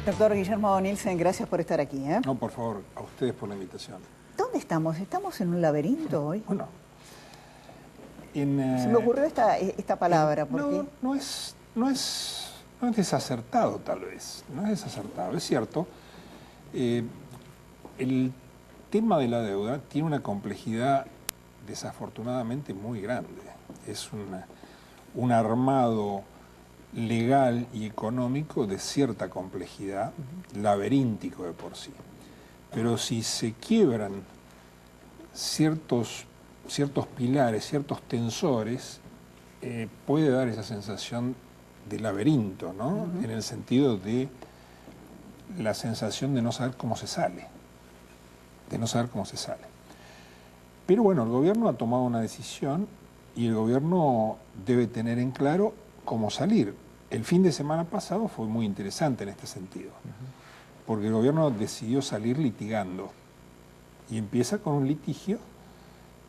Doctor Guillermo Nielsen, gracias por estar aquí. No, por favor, a ustedes por la invitación. ¿Dónde estamos? ¿Estamos en un laberinto hoy? Bueno, se me ocurrió esta palabra. Porque... No es desacertado, tal vez. No es desacertado, es cierto. El tema de la deuda tiene una complejidad desafortunadamente muy grande. Es un armado legal y económico de cierta complejidad, laberíntico de por sí. Pero si se quiebran ciertos pilares, ciertos tensores, puede dar esa sensación de laberinto, ¿no? En el sentido de la sensación de no saber cómo se sale. Pero bueno, el gobierno ha tomado una decisión y el gobierno debe tener en claro cómo salir. El fin de semana pasado fue muy interesante en este sentido, porque el gobierno decidió salir litigando y empieza con un litigio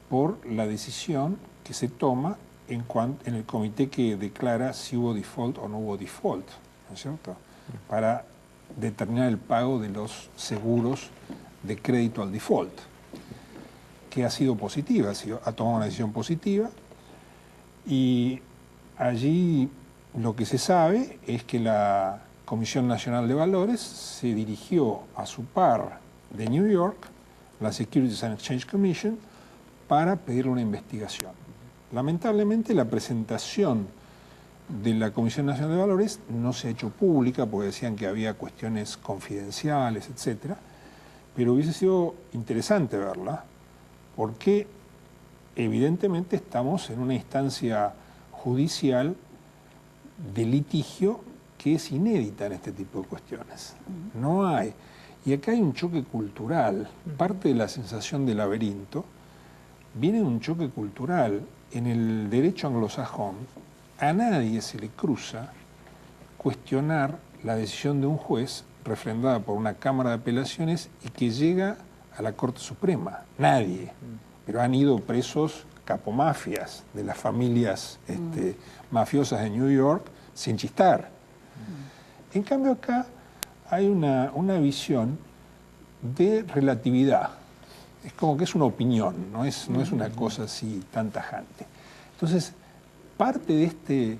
por la decisión que se toma en el comité que declara si hubo default o no hubo default, ¿no es cierto? Para determinar el pago de los seguros de crédito al default, que ha sido positiva, ha tomado una decisión positiva, y allí lo que se sabe es que la Comisión Nacional de Valores se dirigió a su par de New York, la Securities and Exchange Commission, para pedirle una investigación. Lamentablemente la presentación de la Comisión Nacional de Valores no se ha hecho pública porque decían que había cuestiones confidenciales, etc. Pero hubiese sido interesante verla porque evidentemente estamos en una instancia judicial de litigio que es inédita en este tipo de cuestiones. No hay. Y acá hay un choque cultural. Parte de la sensación de laberinto viene de un choque cultural. En el derecho anglosajón, a nadie se le cruza cuestionar la decisión de un juez refrendada por una Cámara de Apelaciones y que llega a la Corte Suprema. Nadie. Pero han ido presos capomafias de las familias mafiosas de New York sin chistar. En cambio acá hay una visión de relatividad. Es como que es una opinión, no es una cosa así tan tajante. Entonces, parte de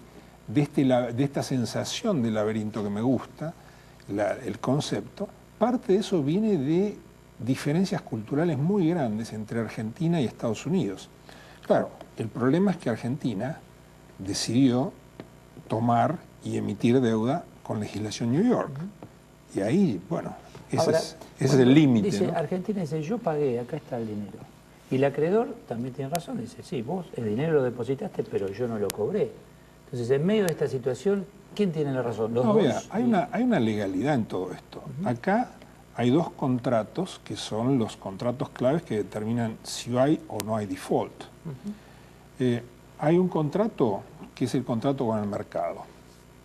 esta sensación de laberinto que me gusta, el concepto, parte de eso viene de diferencias culturales muy grandes entre Argentina y Estados Unidos. Claro, el problema es que Argentina decidió tomar y emitir deuda con legislación New York. Y ahí, bueno, ese es el límite. Dice, ¿no? Argentina dice, yo pagué, acá está el dinero. Y el acreedor también tiene razón, dice, sí, vos el dinero lo depositaste, pero yo no lo cobré. Entonces, en medio de esta situación, ¿quién tiene la razón? ¿Los dos? Vea, hay una legalidad en todo esto. Acá hay dos contratos que son los contratos claves que determinan si hay o no hay default. Hay un contrato que es el contrato con el mercado.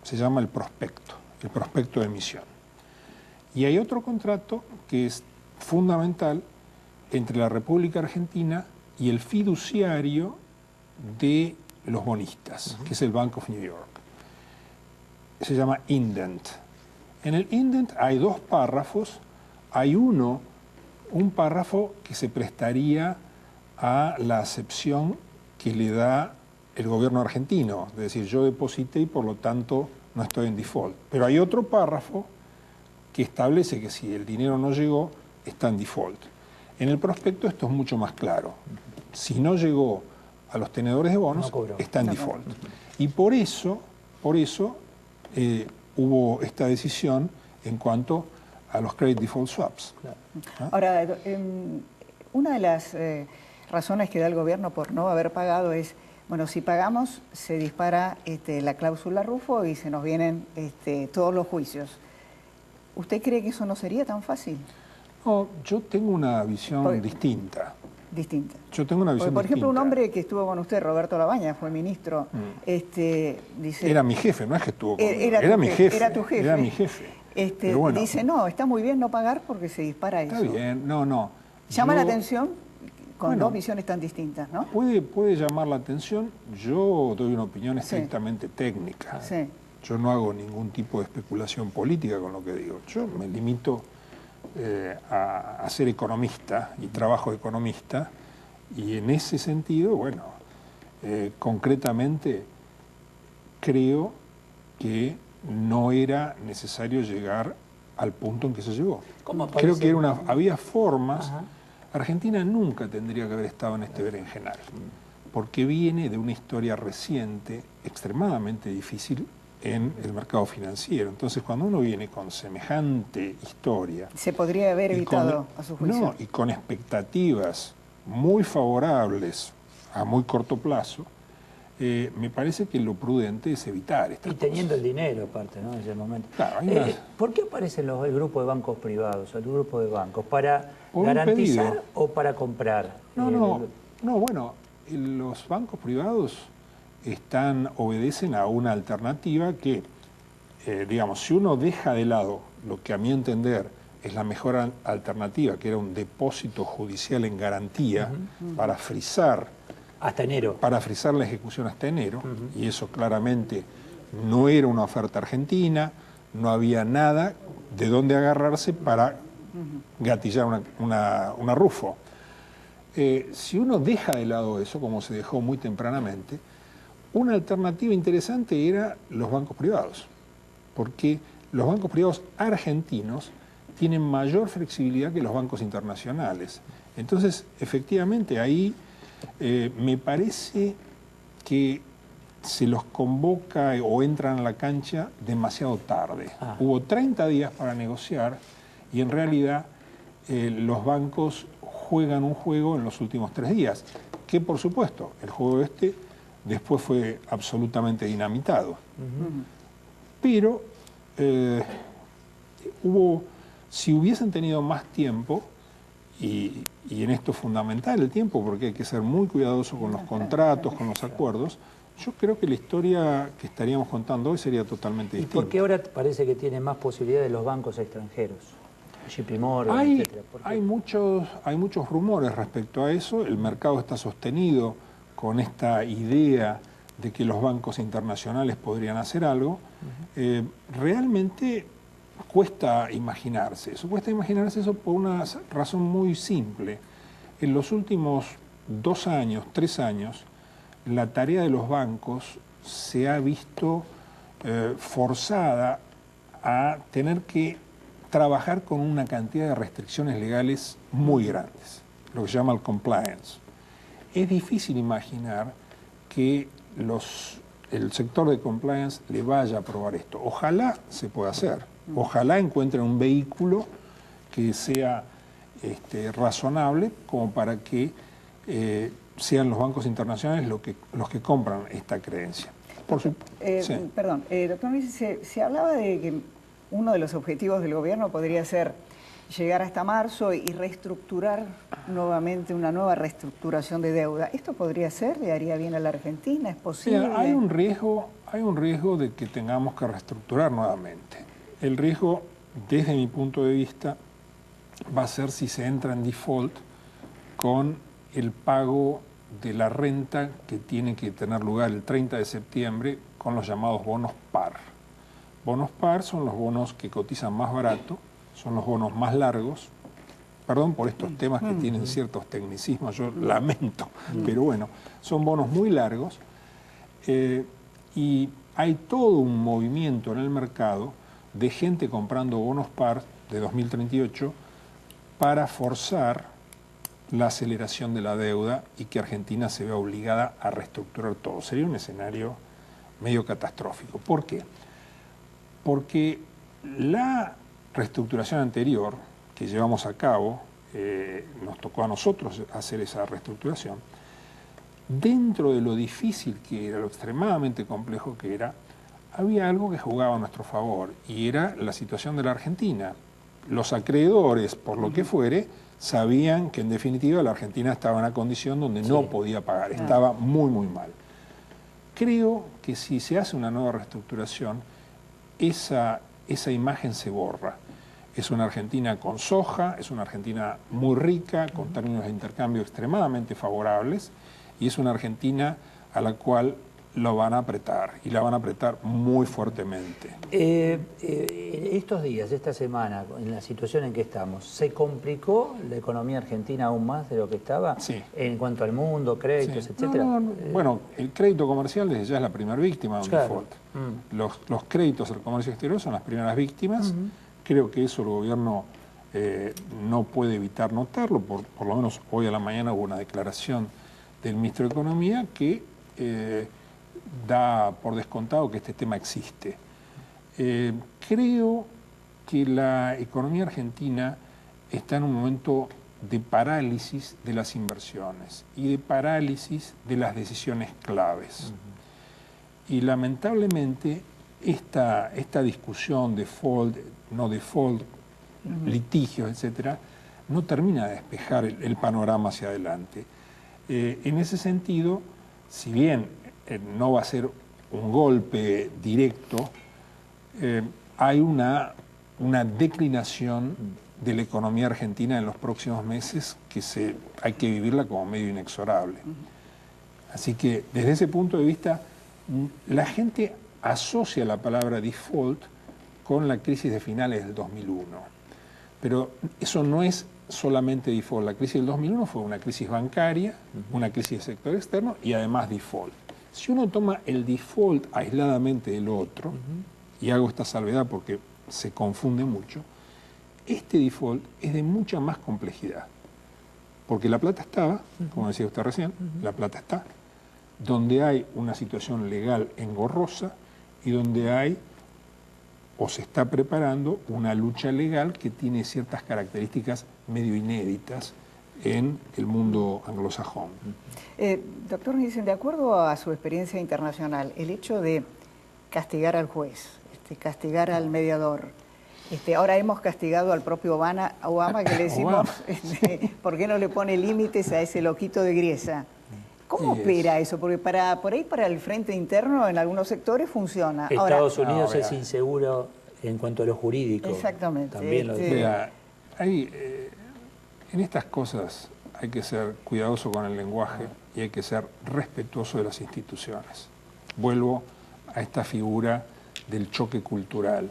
Se llama el prospecto de emisión. Y hay otro contrato que es fundamental entre la República Argentina y el fiduciario de los bonistas, que es el Bank of New York. Se llama indent. En el indent hay dos párrafos. Hay un párrafo que se prestaría a la acepción que le da el gobierno argentino, es decir, yo deposité y por lo tanto no estoy en default. Pero hay otro párrafo que establece que si el dinero no llegó, está en default. En el prospecto esto es mucho más claro. Si no llegó a los tenedores de bonos, está en default. Y por eso hubo esta decisión en cuanto a los credit default swaps. ¿Ah? Ahora, una de las razones que da el gobierno por no haber pagado es, bueno, si pagamos se dispara la cláusula Rufo y se nos vienen todos los juicios. ¿Usted cree que eso no sería tan fácil? No, yo tengo una visión distinta. Distinta. Yo tengo una visión Porque, por ejemplo, distinta. un hombre que estuvo con usted, Roberto Labaña, fue ministro, dice... Era mi jefe, no es que estuvo conmigo. Era mi jefe. Era tu jefe. Era mi jefe. Pero bueno, dice, no, está muy bien no pagar porque se dispara eso. Está bien, no. Llama la atención con dos visiones tan distintas, ¿no? Puede llamar la atención. Yo doy una opinión estrictamente técnica. Sí. Yo no hago ningún tipo de especulación política con lo que digo. Yo me limito a ser economista y trabajo de economista, y en ese sentido, bueno, concretamente creo que no era necesario llegar al punto en que se llegó. Creo que había formas. Ajá. Argentina nunca tendría que haber estado en este berenjenal, porque viene de una historia reciente extremadamente difícil en el mercado financiero. Entonces, cuando uno viene con semejante historia... Se podría haber evitado, a su juicio. No, y con expectativas muy favorables a muy corto plazo, me parece que lo prudente es evitar estas cosas. Y teniendo el dinero, aparte, ¿no?, en ese momento. Claro, ¿Por qué aparecen el grupo de bancos privados, el grupo de bancos? ¿Para garantizar o para comprar? No, bueno, los bancos privados obedecen a una alternativa que, digamos, si uno deja de lado lo que a mi entender es la mejor alternativa, que era un depósito judicial en garantía para frizar hasta enero. Para frizar la ejecución hasta enero, y eso claramente no era una oferta argentina, no había nada de dónde agarrarse para gatillar una RUFO. Si uno deja de lado eso, como se dejó muy tempranamente, una alternativa interesante era los bancos privados, porque los bancos privados argentinos tienen mayor flexibilidad que los bancos internacionales. Entonces, efectivamente, ahí me parece que se los convoca o entran a la cancha demasiado tarde. Hubo 30 días para negociar y en realidad los bancos juegan un juego en los últimos 3 días, que por supuesto el juego después fue absolutamente dinamitado. Pero si hubiesen tenido más tiempo, y en esto es fundamental el tiempo, porque hay que ser muy cuidadoso con los contratos, con los acuerdos, yo creo que la historia que estaríamos contando hoy sería totalmente distinta. ¿Y por qué ahora parece que tiene más posibilidades los bancos extranjeros? JP Morgan, etcétera. Hay muchos rumores respecto a eso. El mercado está sostenido con esta idea de que los bancos internacionales podrían hacer algo. Realmente cuesta imaginarse eso. Cuesta imaginarse eso por una razón muy simple. En los últimos 2 años, 3 años, la tarea de los bancos se ha visto forzada a tener que trabajar con una cantidad de restricciones legales muy grandes, lo que se llama el compliance. Es difícil imaginar que el sector de compliance le vaya a aprobar esto. Ojalá se pueda hacer. Ojalá encuentren un vehículo que sea razonable como para que sean los bancos internacionales los que compran esta creencia. Sí. Perdón, doctor Luis, se hablaba de que uno de los objetivos del gobierno podría ser llegar hasta marzo y reestructurar nuevamente, una nueva reestructuración de deuda. ¿Esto podría ser? ¿Le haría bien a la Argentina? ¿Es posible? Hay un riesgo de que tengamos que reestructurar nuevamente. El riesgo, desde mi punto de vista, va a ser si se entra en default con el pago de la renta que tiene que tener lugar el 30 de septiembre con los llamados bonos par. Bonos par son los bonos que cotizan más barato, son los bonos más largos. Perdón por estos temas que tienen ciertos tecnicismos, yo lamento, pero bueno, son bonos muy largos y hay todo un movimiento en el mercado de gente comprando bonos par de 2038 para forzar la aceleración de la deuda y que Argentina se vea obligada a reestructurar todo. Sería un escenario medio catastrófico. ¿Por qué? Porque la reestructuración anterior que llevamos a cabo, nos tocó a nosotros hacer esa reestructuración, dentro de lo difícil que era, lo extremadamente complejo que era, había algo que jugaba a nuestro favor y era la situación de la Argentina. Los acreedores, por lo que fuere, sabían que en definitiva la Argentina estaba en una condición donde no podía pagar, estaba muy, muy mal. Creo que si se hace una nueva reestructuración, esa imagen se borra. Es una Argentina con soja, es una Argentina muy rica, con términos de intercambio extremadamente favorables, y es una Argentina a la cual lo van a apretar, y la van a apretar muy fuertemente. Estos días, esta semana, en la situación en que estamos, ¿se complicó la economía argentina aún más de lo que estaba? Sí. En cuanto al mundo, créditos, Sí. etcétera. Bueno, el crédito comercial desde ya es la primera víctima de un Claro. default. Los créditos del comercio exterior son las primeras víctimas. Creo que eso el gobierno no puede evitar notarlo. Por lo menos hoy a la mañana hubo una declaración del ministro de Economía que da por descontado que este tema existe. Creo que la economía argentina está en un momento de parálisis de las inversiones y de parálisis de las decisiones claves. Y lamentablemente esta discusión default, no default, litigios, etcétera, no termina de despejar el panorama hacia adelante. En ese sentido, si bien no va a ser un golpe directo, hay una declinación de la economía argentina en los próximos meses que hay que vivirla como medio inexorable. Así que desde ese punto de vista, la gente asocia la palabra default con la crisis de finales del 2001. Pero eso no es solamente default. La crisis del 2001 fue una crisis bancaria, una crisis del sector externo y además default. Si uno toma el default aisladamente del otro, y hago esta salvedad porque se confunde mucho, este default es de mucha más complejidad. Porque la plata estaba, como decía usted recién, la plata está, donde hay una situación legal engorrosa y donde hay o se está preparando una lucha legal que tiene ciertas características medio inéditas en el mundo anglosajón. Doctor Nielsen, de acuerdo a su experiencia internacional, el hecho de castigar al juez, castigar al mediador, ahora hemos castigado al propio Obama que le decimos, ¿por qué no le pone límites a ese loquito de Griesa? ¿Cómo opera eso? Porque por ahí para el frente interno en algunos sectores funciona. Estados Unidos es inseguro en cuanto a lo jurídico. Exactamente. También lo en estas cosas hay que ser cuidadoso con el lenguaje y hay que ser respetuoso de las instituciones. Vuelvo a esta figura del choque cultural.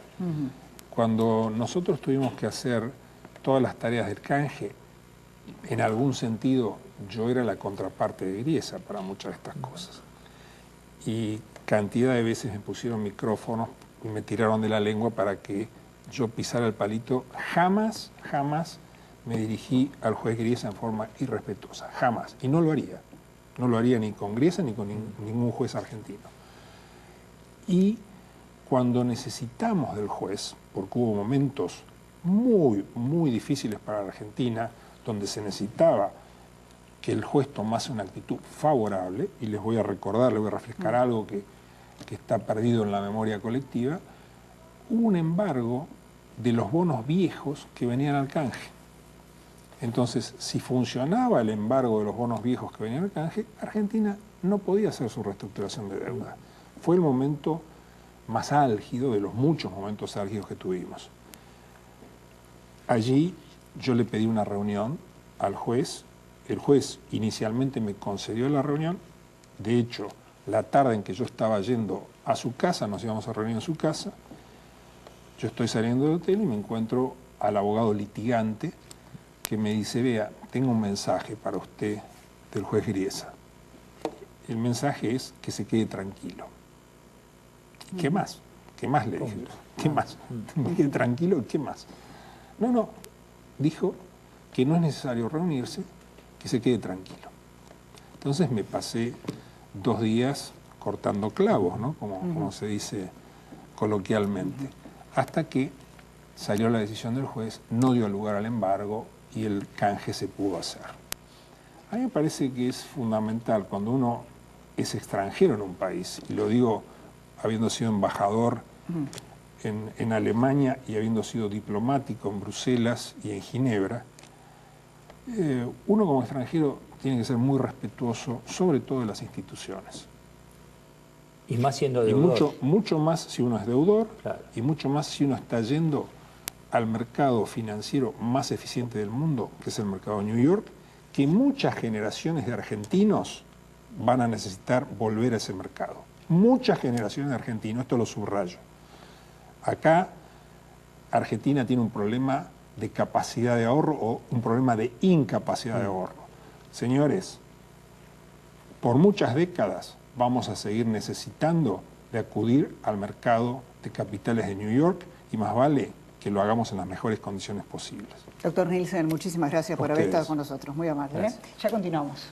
Cuando nosotros tuvimos que hacer todas las tareas del canje, en algún sentido yo era la contraparte de Griesa para muchas de estas cosas. Y cantidad de veces me pusieron micrófonos y me tiraron de la lengua para que yo pisara el palito. Jamás me dirigí al juez Griesa en forma irrespetuosa, jamás. Y no lo haría. No lo haría ni con Griesa ni con ningún juez argentino. Y cuando necesitamos del juez, porque hubo momentos muy difíciles para la Argentina, donde se necesitaba que el juez tomase una actitud favorable, y les voy a recordar, les voy a refrescar algo que está perdido en la memoria colectiva, hubo un embargo de los bonos viejos que venían al canje. Entonces, si funcionaba el embargo de los bonos viejos que venían al canje, Argentina no podía hacer su reestructuración de deuda. Fue el momento más álgido de los muchos momentos álgidos que tuvimos. Allí yo le pedí una reunión al juez. El juez inicialmente me concedió la reunión. De hecho, la tarde en que yo estaba yendo a su casa, nos íbamos a reunir en su casa, yo estoy saliendo del hotel y me encuentro al abogado litigante que me dice: vea, tengo un mensaje para usted del juez Griesa. El mensaje es que se quede tranquilo. ¿Qué más? ¿Qué más le dije? ¿Qué más? Me quede tranquilo, ¿qué más? No, dijo que no es necesario reunirse, que se quede tranquilo. Entonces me pasé 2 días cortando clavos, ¿no? Como se dice coloquialmente, hasta que salió la decisión del juez, no dio lugar al embargo y el canje se pudo hacer. A mí me parece que es fundamental cuando uno es extranjero en un país, y lo digo habiendo sido embajador en Alemania y habiendo sido diplomático en Bruselas y en Ginebra, uno como extranjero tiene que ser muy respetuoso, sobre todo de las instituciones. Y más siendo deudor. Y mucho más si uno es deudor, claro. Y mucho más si uno está yendo al mercado financiero más eficiente del mundo, que es el mercado de New York, que muchas generaciones de argentinos van a necesitar volver a ese mercado. muchas generaciones de argentinos, esto lo subrayo. Acá Argentina tiene un problema de capacidad de ahorro o un problema de incapacidad de ahorro. Señores, por muchas décadas vamos a seguir necesitando de acudir al mercado de capitales de New York y más vale que lo hagamos en las mejores condiciones posibles. Doctor Nielsen, muchísimas gracias por haber Ustedes. estado con nosotros. Muy amable. Gracias. Ya continuamos.